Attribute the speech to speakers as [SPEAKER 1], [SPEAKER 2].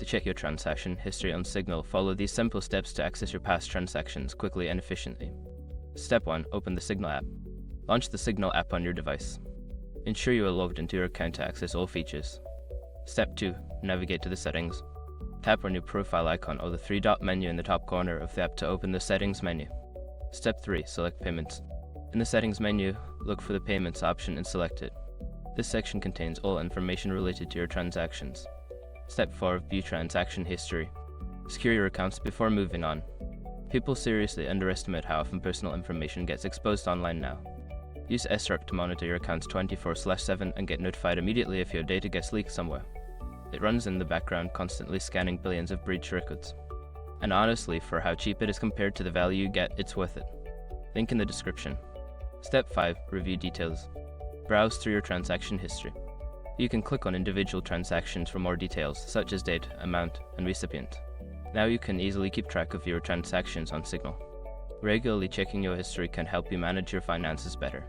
[SPEAKER 1] To check your transaction history on Signal, follow these simple steps to access your past transactions quickly and efficiently. Step 1. Open the Signal app. Launch the Signal app on your device. Ensure you are logged into your account to access all features. Step 2. Navigate to the settings. Tap on your profile icon or the three-dot menu in the top corner of the app to open the settings menu. Step 3. Select Payments. In the settings menu, look for the Payments option and select it. This section contains all information related to your transactions. Step 4. View transaction history. Secure your accounts before moving on. People seriously underestimate how often personal information gets exposed online now. Use SRUC to monitor your accounts 24/7 and get notified immediately if your data gets leaked somewhere. It runs in the background, constantly scanning billions of breach records. And honestly, for how cheap it is compared to the value you get, it's worth it. Link in the description. Step 5. Review details. Browse through your transaction history. You can click on individual transactions for more details, such as date, amount, and recipient. Now you can easily keep track of your transactions on Signal. Regularly checking your history can help you manage your finances better.